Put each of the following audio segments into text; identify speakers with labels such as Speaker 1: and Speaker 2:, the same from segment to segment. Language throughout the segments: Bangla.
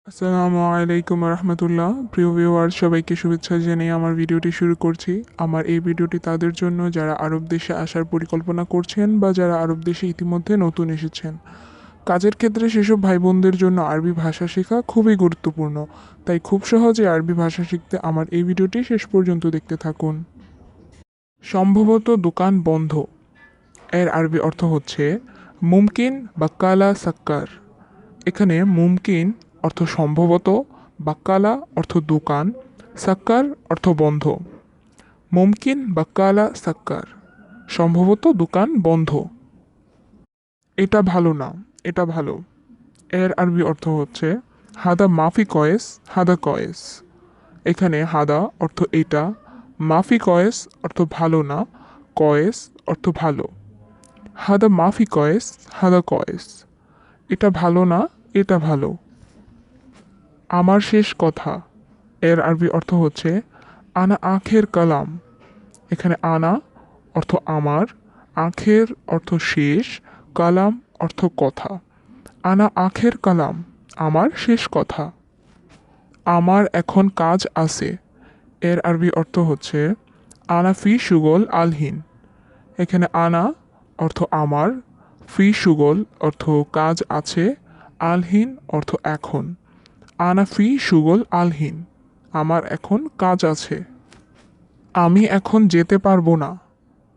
Speaker 1: আসসালামু আলাইকুম রহমতুল্লাহ। প্রিয় ভিউয়ার, সবাইকে শুভেচ্ছা জানিয়ে আমার ভিডিওটি শুরু করছি। আমার এই ভিডিওটি তাদের জন্য যারা আরব দেশে আসার পরিকল্পনা করছেন বা যারা আরব দেশে ইতিমধ্যে নতুন এসেছেন। কাজের ক্ষেত্রে সেসব ভাই বোনদের জন্য আরবি ভাষা শেখা খুবই গুরুত্বপূর্ণ। তাই খুব সহজে আরবি ভাষা শিখতে আমার এই ভিডিওটি শেষ পর্যন্ত দেখতে থাকুন। সম্ভবত দোকান বন্ধ এর আরবি অর্থ হচ্ছে মুমকিন বাক্কালা সাক্কার। এখানে মুমকিন অর্থ সম্ভবত, বাক্কালা অর্থ দোকান, সাক্কার অর্থ বন্ধ। মুমকিন বাক্কালা সাক্কার, সম্ভবত দোকান বন্ধ। এটা ভালো না, এটা ভালো এর আরবি অর্থ হচ্ছে হাদা মাফি কয়েস, হাদা কয়েস। এখানে হাদা অর্থ এটা, মাফি কয়েস অর্থ ভালো না, কয়েস অর্থ ভালো। হাদা মাফি কয়েস, হাদা কয়েস। এটা ভালো না, এটা ভালো। আমার শেষ কথা এর আরবি অর্থ হচ্ছে আনা আখের কালাম। এখানে আনা অর্থ আমার, আখের অর্থ শেষ, কালাম অর্থ কথা। আনা আখের কালাম, আমার শেষ কথা। আমার এখন কাজ আছে এর আরবি অর্থ হচ্ছে আনা ফি সুগল আলহিন। এখানে আনা অর্থ আমার, ফি সুগল অর্থ কাজ আছে, আলহিন অর্থ এখন। আনা ফি সুগল আলহিন, আমার এখন কাজ আছে। আমি এখন যেতে পারবো না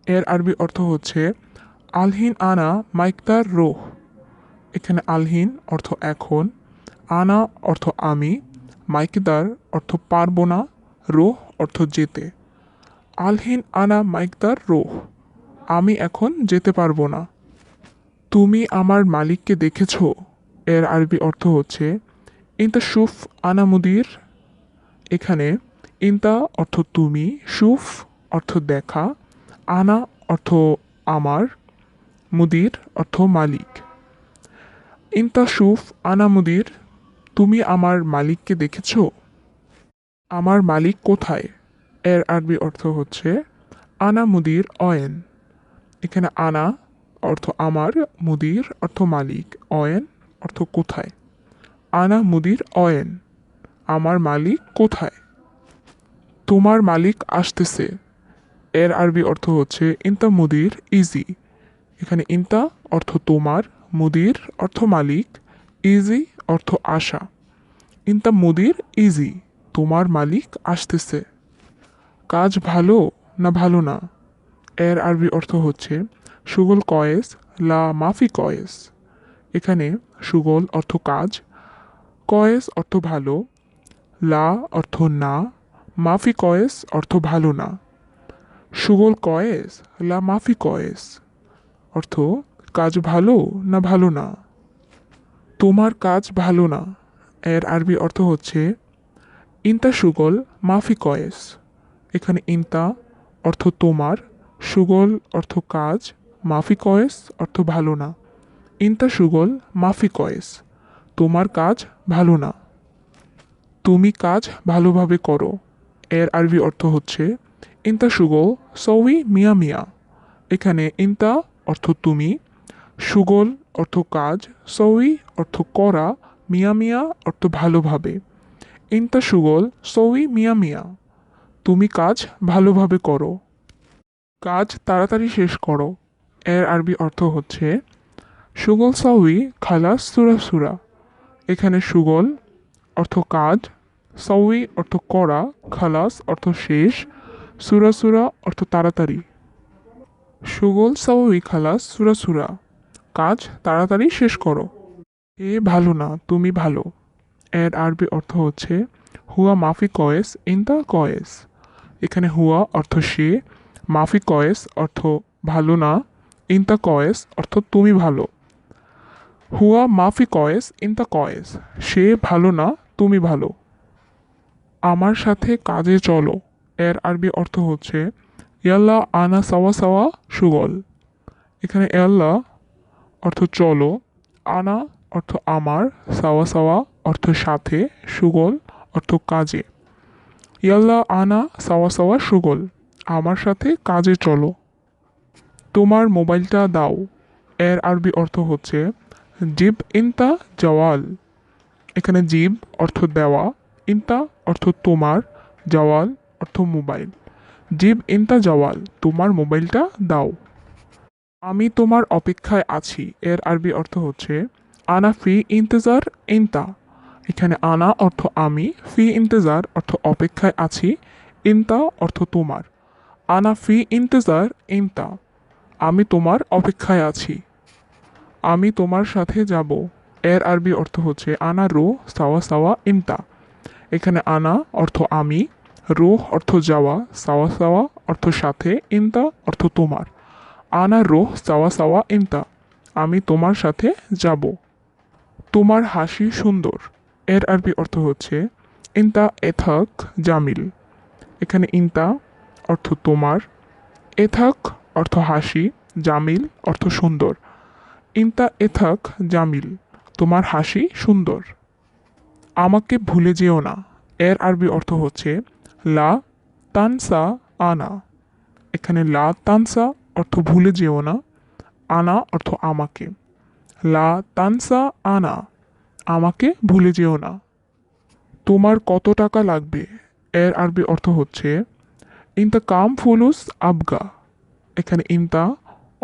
Speaker 1: এর আরবি অর্থ হচ্ছে আলহিন আনা মাইকতার রোহ। এখানে আলহিন অর্থ এখন, আনা অর্থ আমি, মাইকদার অর্থ পারবো না, রোহ অর্থ যেতে। আলহিন আনা মাইকদার রোহ, আমি এখন যেতে পারবো না। তুমি আমার মালিককে দেখেছো এর আরবি অর্থ হচ্ছে ইনতা শুফ আনা মুদির। এখানে ইনতা অর্থ তুমি, শুফ অর্থ দেখা, আনা অর্থ আমার, মুদির অর্থ মালিক। ইনতা শুফ আনা মুদির, তুমি আমার মালিককে দেখেছো? আমার মালিক কোথায় এর আরবি অর্থ হচ্ছে আনা মুদির অয়েন। এখানে আনা অর্থ আমার, মুদির অর্থ মালিক, অয়েন অর্থ কোথায়। আনা মুদির অয়েন, আমার মালিক কোথায়। তোমার মালিক আসতেছে এর আরবি অর্থ হচ্ছে ইনতা মুদির ইজি। এখানে ইনতা অর্থ তোমার, মুদির অর্থ মালিক, ইজি অর্থ আশা। ইনতা মুদির ইজি, তোমার মালিক আসতেছে। কাজ ভালো না ভালো না এর আরবি অর্থ হচ্ছে সুগল কয়েস লা মাফি কয়েস। এখানে সুগল অর্থ কাজ, কয়েস অর্থ ভালো, লা অর্থ না, মাফি কয়েস অর্থ ভালো না। সুগল কয়েস লা মাফি কয়েস অর্থ কাজ ভালো না ভালো না। তোমার কাজ ভালো না এর আরবি অর্থ হচ্ছে ইনতা সুগল মাফি কয়েস। এখানে ইনতা অর্থ তোমার, সুগল অর্থ কাজ, মাফি কয়েস অর্থ ভালো না। ইনতা সুগল মাফি কয়েস, তোমার কাজ ভালো না। তুমি কাজ ভালোভাবে করো এর আরবি অর্থ হচ্ছে ইনতা সুগল সউই মিয়া মিয়া। এখানে ইনতা অর্থ তুমি, সুগল অর্থ কাজ, সউই অর্থ করা, মিয়া মিয়া অর্থ ভালোভাবে। ইনতা সুগল সউই মিয়া মিয়া, তুমি কাজ ভালোভাবে করো। কাজ তাড়াতাড়ি শেষ করো এর আরবি অর্থ হচ্ছে সুগল সাউই খালাস সুরা সুরা। এখানে সুগল অর্থ কাজ, সাউই অর্থ করা, খালাস অর্থ শেষ, সুরা সুরা অর্থ তাড়াতাড়ি। সুগল সাউই খালাস সুরা সুরা, কাজ তাড়াতাড়ি শেষ করো। এ ভালো না, তুমি ভালো এর আরবি অর্থ হচ্ছে হুয়া মাফি কয়েস ইনতা কয়েস। এখানে হুয়া অর্থ সে, মাফি কয়েস অর্থ ভালো না, ইনতা কয়েস অর্থ তুমি ভালো। হুয়া মাফি কয়েস ইনতা কয়েস, সে ভালো না, তুমি ভালো। আমার সাথে কাজে চলো এর আরবি অর্থ হচ্ছে ইয়াল্লা আনা সাওয়া সাওয়া সুগল। এখানে ইয়াল্লা অর্থ চলো, আনা অর্থ আমার, সাওয়া সাওয়া অর্থ সাথে, সুগল অর্থ কাজে। ইয়াল্লা আনা সাওয়া সাওয়া সুগল, আমার সাথে কাজে চলো। তোমার মোবাইলটা দাও এর আরবি অর্থ হচ্ছে জিব ইনতা জওয়াল। এখানে জিব অর্থ দেওয়া, ইনতা অর্থ তোমার, জওয়াল অর্থ মোবাইল। জিব ইনতা জওয়াল, তোমার মোবাইলটা দাও। আমি তোমার অপেক্ষায় আছি এর আরবি অর্থ হচ্ছে আনা ফি ইন্তেজার ইনতা। এখানে আনা অর্থ আমি, ফি ইন্তেজার অর্থ অপেক্ষায় আছি, ইনতা অর্থ তোমার। আনা ফি ইন্তেজার ইনতা, আমি তোমার অপেক্ষায় আছি। আমি তোমার সাথে যাব এর আরবি অর্থ হচ্ছে আনা রো সাওয়া সাওয়া ইনতা। এখানে আনা অর্থ আমি, রোহ অর্থ যাওয়া, সাওয়া সাওয়া অর্থ সাথে, ইনতা অর্থ তোমার। আনা রোহ সাওয়া সাওয়া ইনতা, আমি তোমার সাথে যাব। তোমার হাসি সুন্দর এর আরবি অর্থ হচ্ছে ইনতা এথাক জামিল। এখানে ইনতা অর্থ তোমার, এথাক অর্থ হাসি, জামিল অর্থ সুন্দর। ইনতা এথাক জামিল, তোমার হাসি সুন্দর। আমাকে ভুলে যেও না এর আরবি অর্থ হচ্ছে লা তানসা আনা। এখানে লা তানসা অর্থ ভুলে যেও না, আনা অর্থ আমাকে। লা তানসা আনা, আমাকে ভুলে যেও না। তোমার কত টাকা লাগবে এর আরবি অর্থ হচ্ছে ইনতা কাম ফুলুস আবগা। এখানে ইনতা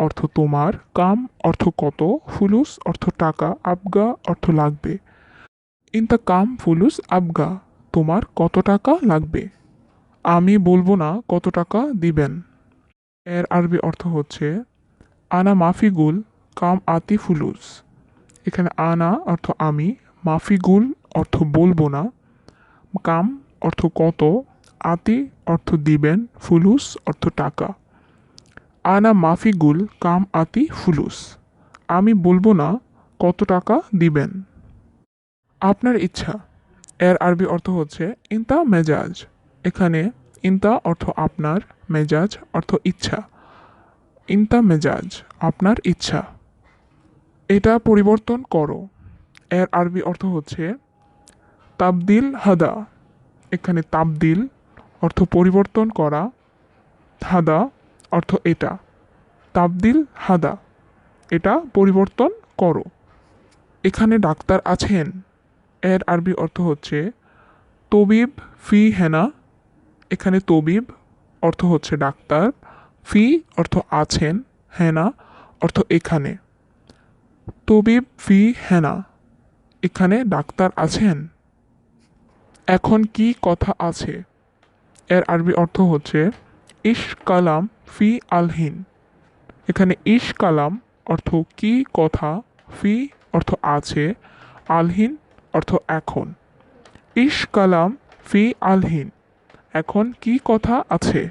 Speaker 1: অর্থ তোমার, কাম অর্থ কত, ফুলুস অর্থ টাকা, আবগা অর্থ লাগবে। ইনতা কাম ফুলুস আবগা, তোমার কত টাকা লাগবে। আমি বলবো না কত টাকা দিবেন এর আরবি অর্থ হচ্ছে আনা মাফিগুল কাম আতি ফুলুস। এখানে আনা অর্থ আমি, মাফিগুল অর্থ বলবো না, কাম অর্থ কত, আতি অর্থ দিবেন, ফুলুস অর্থ টাকা। আনা মাফিগুল কাম আতি ফুলুস, আমি বলবো না কত টাকা দিবেন। আপনার ইচ্ছা এর আরবি অর্থ হচ্ছে ইনতা মেজাজ। এখানে ইনতা অর্থ আপনার, মেজাজ অর্থ ইচ্ছা। ইনতা মেজাজ, আপনার ইচ্ছা। এটা পরিবর্তন করো এর আরবি অর্থ হচ্ছে তাবদিল হাদা। এখানে তাবদিল অর্থ পরিবর্তন করা, হাদা অর্থ এটা। তাবদিল হাদা, এটা পরিবর্তন করো। এখানে ডাক্তার আছেন এর আরবি অর্থ হচ্ছে তবিব ফি হেনা। এখানে তবিব অর্থ হচ্ছে ডাক্তার, ফি অর্থ আছেন, হেনা অর্থ এখানে। তবিব ফি হেনা, এখানে ডাক্তার আছেন। এখন কি কথা আছে এর আরবি অর্থ হচ্ছে ইশ কালাম ফি আলহিন। এখানে ইশ কালাম অর্থ কি কথা, ফি অর্থ আছে, আলহিন অর্থ এখন। ইশ কালাম ফি আলহিন, এখন কি কথা আছে।